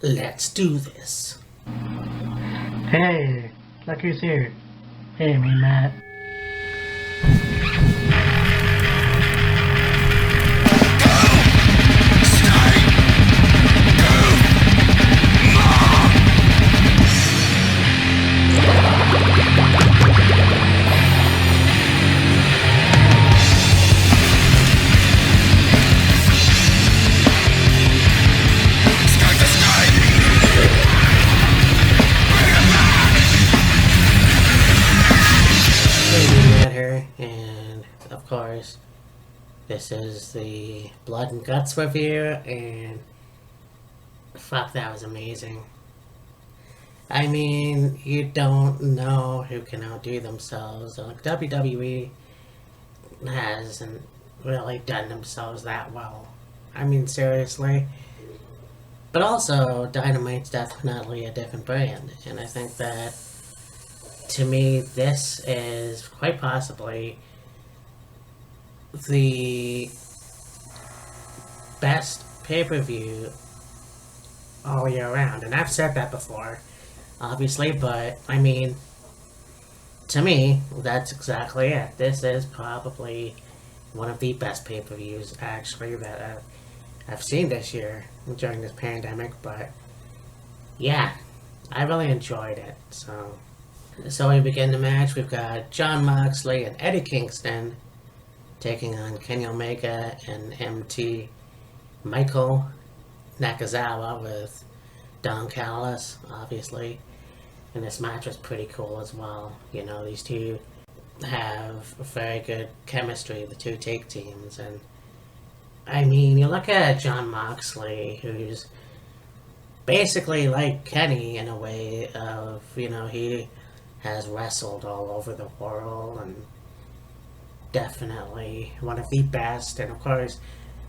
Let's do this. Hey, look who's here. Hey, me, Matt. And of course, this is the Blood and Guts review, and fuck, that was amazing. I mean, you don't know who can outdo themselves. Like, WWE hasn't really done themselves that well. I mean, seriously. But also, Dynamite's definitely a different brand, and I think that, to me, this is quite possibly the best pay-per-view all year round. And I've said that before, obviously, but I mean, to me, that's exactly it. This is probably one of the best pay-per-views, actually, that I've seen this year during this pandemic. But yeah, I really enjoyed it. So we begin the match. We've got Jon Moxley and Eddie Kingston taking on Kenny Omega and MT Michael Nakazawa with Don Callis, obviously. And this match was pretty cool as well. You know, these two have very good chemistry, the two tag teams. And I mean, you look at Jon Moxley, who's basically like Kenny in a way of, you know, he has wrestled all over the world and definitely one of the best. And of course,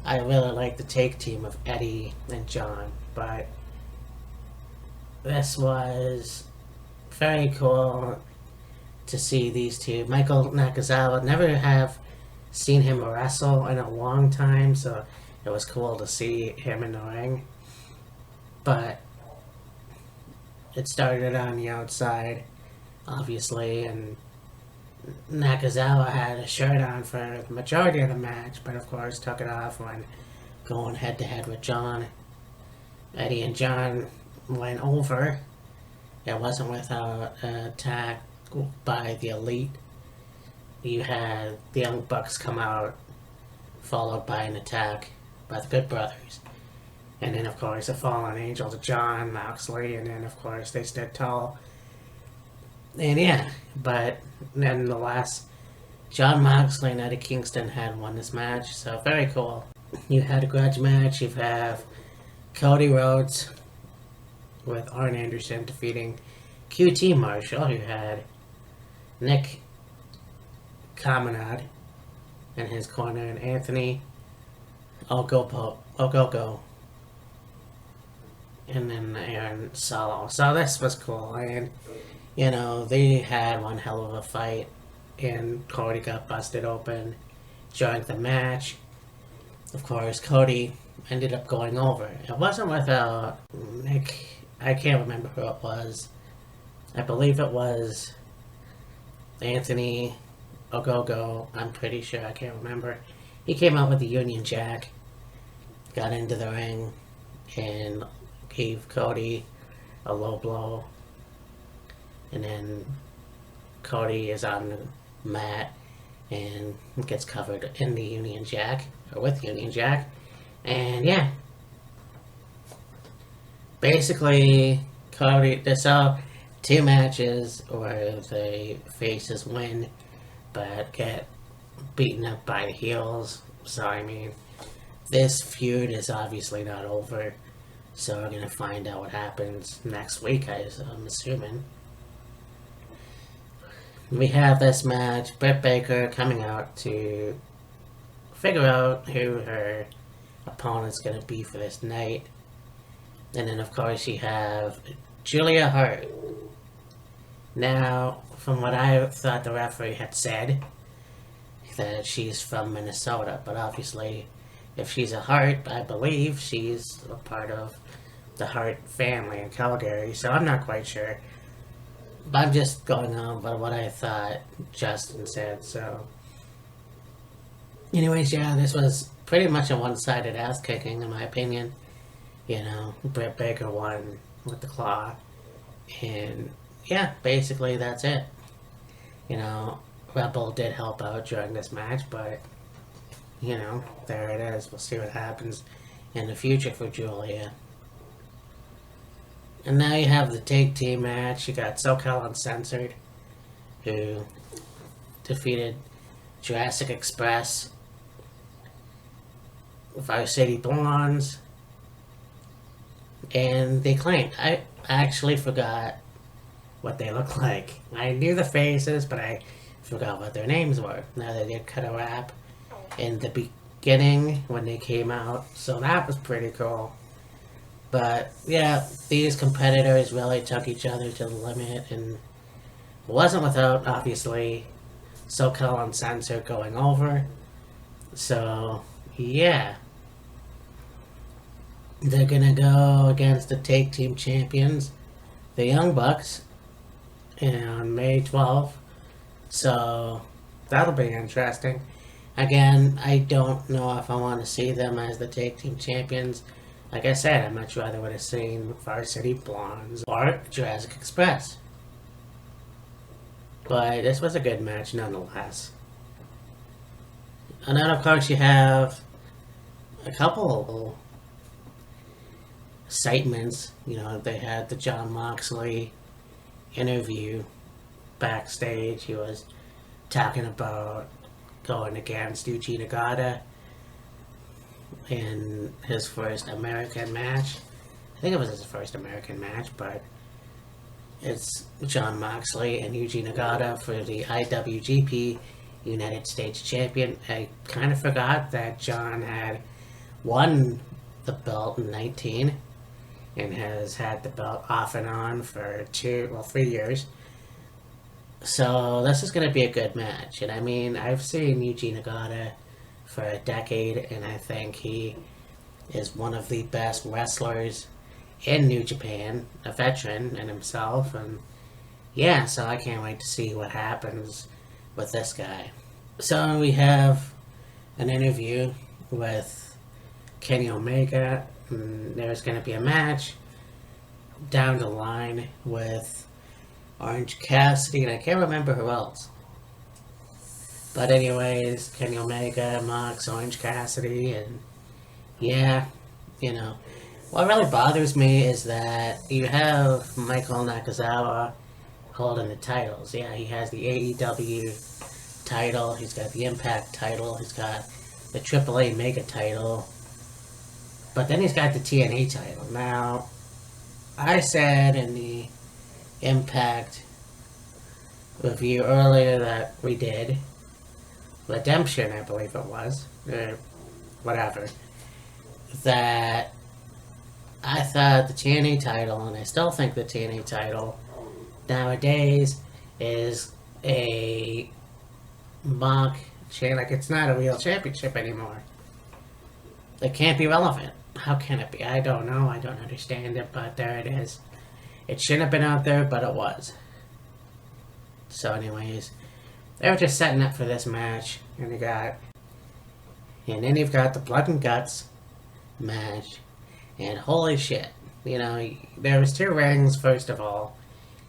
I really like the tag team of Eddie and Jon, but this was very cool to see these two. Michael Nakazawa, never have seen him wrestle in a long time, so it was cool to see him in the ring. But it started on the outside, obviously, and Nakazawa had a shirt on for the majority of the match, but of course took it off when going head to head with Jon. Eddie and Jon went over. It wasn't without an attack by the Elite. You had the Young Bucks come out, followed by an attack by the Good Brothers. And then of course a fallen angel to Jon Moxley, and then of course they stood tall. And yeah, but then the last, Jon Moxley and Eddie Kingston had won this match, so very cool. You had a grudge match. You have Cody Rhodes with Arn Anderson defeating QT Marshall. You had Nick Kamenad in his corner and Anthony Ogogo. And then Aaron Solo. So this was cool, and you know, they had one hell of a fight, and Cody got busted open during the match. Of course, Cody ended up going over. It wasn't without Nick, I can't remember who it was. I believe it was Anthony Ogogo, I'm pretty sure, I can't remember. He came out with the Union Jack, got into the ring, and gave Cody a low blow. And then Cody is on the mat and gets covered in the Union Jack, or with Union Jack. And yeah, basically Cody, there's two matches where the faces win but get beaten up by the heels. So I mean, this feud is obviously not over, so we're gonna find out what happens next week, I'm assuming. We have this match, Britt Baker coming out to figure out who her opponent's going to be for this night. And then, of course, you have Julia Hart. Now, from what I thought the referee had said, that she's from Minnesota, but obviously, if she's a Hart, I believe she's a part of the Hart family in Calgary, so I'm not quite sure. But I'm just going on by what I thought Justin said, so. Anyways, yeah, this was pretty much a one-sided ass kicking, in my opinion. You know, Britt Baker won with the claw. And yeah, basically that's it. You know, Rebel did help out during this match, but you know, there it is. We'll see what happens in the future for Julia. And now you have the tag team match. You got SoCal Uncensored, who defeated Jurassic Express, Varsity Blondes, and they claimed. I actually forgot what they look like. I knew the faces, but I forgot what their names were. Now they did cut a rap in the beginning when they came out, so that was pretty cool. But yeah, these competitors really took each other to the limit, and it wasn't without, obviously, SoCal Uncensored going over. So yeah, they're gonna go against the tag team champions, the Young Bucks, on May 12th. So that'll be interesting. Again, I don't know if I want to see them as the tag team champions. Like I said, I much rather would have seen Varsity Blondes or Jurassic Express. But this was a good match nonetheless. And then, of course, you have a couple excitements. You know, they had the Jon Moxley interview backstage. He was talking about going against Yuji Nagata in his first American match. I think it was his first American match, but it's Jon Moxley and Yuji Nagata for the IWGP United States Champion. I kind of forgot that Jon had won the belt in 19 and has had the belt off and on for 3 years. So this is going to be a good match. And I mean, I've seen Yuji Nagata for a decade, and I think he is one of the best wrestlers in New Japan, a veteran in himself. And yeah, so I can't wait to see what happens with this guy. So we have an interview with Kenny Omega. And there's going to be a match down the line with Orange Cassidy, and I can't remember who else. But anyways, Kenny Omega, Mox, Orange Cassidy, and yeah, you know. What really bothers me is that you have Michael Nakazawa holding the titles. Yeah, he has the AEW title, he's got the Impact title, he's got the AAA Mega title, but then he's got the TNA title. Now, I said in the Impact review earlier that we did, Redemption, I believe it was, or whatever, that I thought the TNA title, and I still think the TNA title nowadays is a mock chain, like it's not a real championship anymore. It can't be relevant. How can it be? I don't know. I don't understand it, but there it is. It shouldn't have been out there, but it was. So anyways, they were just setting up for this match, and then you've got the Blood and Guts match, and holy shit, you know, there was 2 rings first of all,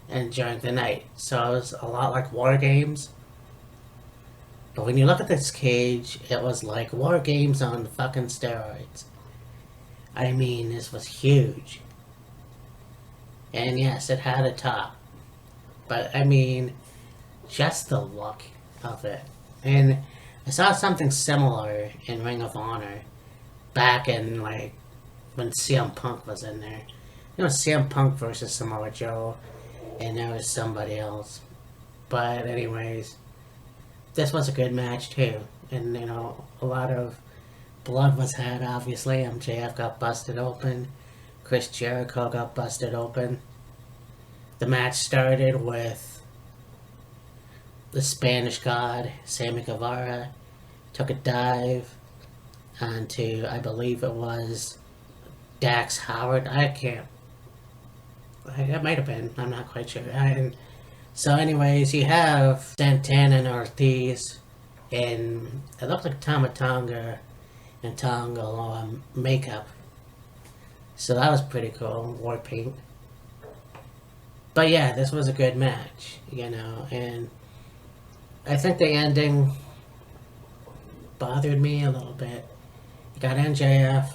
and during the night, so it was a lot like War Games. But when you look at this cage, it was like War Games on fucking steroids. I mean, this was huge. And yes, it had a top. But I mean, just the look of it. And I saw something similar in Ring of Honor back in, like, when CM Punk was in there. You know, CM Punk versus Samoa Joe, and there was somebody else. But anyways, this was a good match too. And, you know, a lot of blood was had, obviously. MJF got busted open. Chris Jericho got busted open. The match started with the Spanish God, Sammy Guevara, took a dive onto, I believe it was Dax Howard. I can't. It might have been. I'm not quite sure. So, anyways, you have Santana and Ortiz, and it looked like Tama Tonga and Tonga makeup. So that was pretty cool. War paint. But yeah, this was a good match, and I think the ending bothered me a little bit. You got MJF,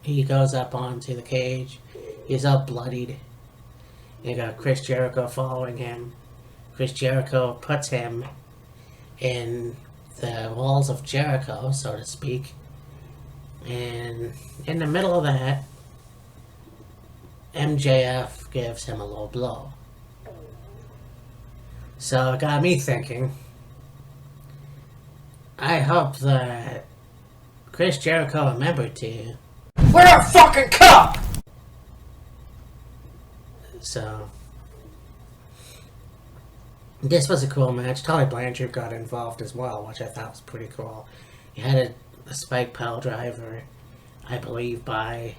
he goes up onto the cage, he's all bloodied. You got Chris Jericho following him. Chris Jericho puts him in the walls of Jericho, so to speak. And in the middle of that, MJF gives him a low blow. So it got me thinking, I hope that Chris Jericho remembered to wear a fucking cup! So, this was a cool match. Tully Blanchard got involved as well, which I thought was pretty cool. He had a spike pile driver, I believe, by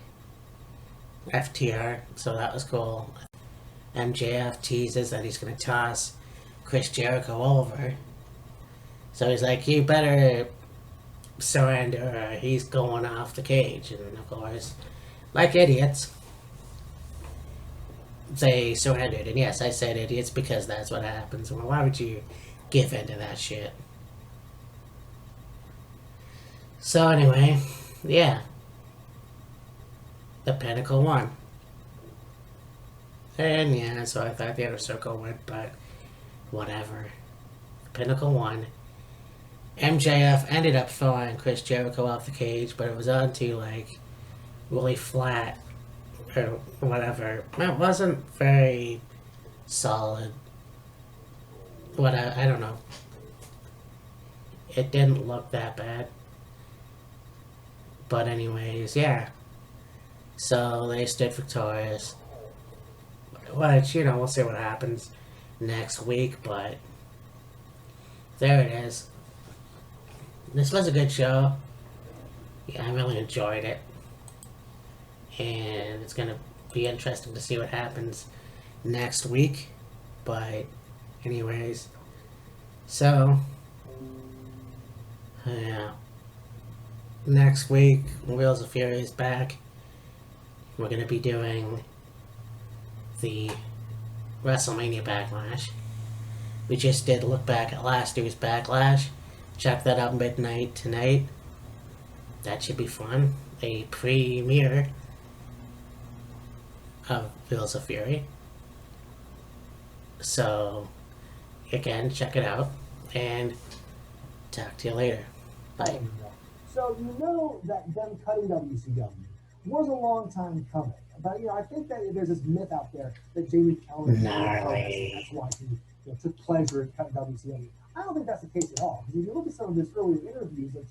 FTR, so that was cool. MJF teases that he's going to toss Chris Jericho over. So he's like, you better surrender or he's going off the cage. And of course, like idiots, they surrendered. And yes, I said idiots because that's what happens. Well, why would you give in to that shit? So anyway, yeah. The Pinnacle won. And yeah, so I thought the Inner Circle went, but whatever. The Pinnacle won. MJF ended up throwing Chris Jericho off the cage, but it was onto like really flat or whatever. It wasn't very solid. I don't know. It didn't look that bad. But anyways, yeah. So they stood victorious. Which, we'll see what happens next week, but there it is. This was a good show. Yeah, I really enjoyed it. And it's going to be interesting to see what happens next week. But, anyways. So, yeah. Next week, Wheels of Fury is back. We're going to be doing the WrestleMania Backlash. We just did look back at last year's Backlash. Check that out midnight tonight. That should be fun. A premiere of Wheels of Fury. So, again, check it out. And talk to you later. Bye. So you know that them cutting WCW was a long time coming. But I think that there's this myth out there that Jamie Keller Gnarly. that's why he took pleasure in cutting WCW. I don't think that's the case at all. Because if you look at some of his earlier interviews, like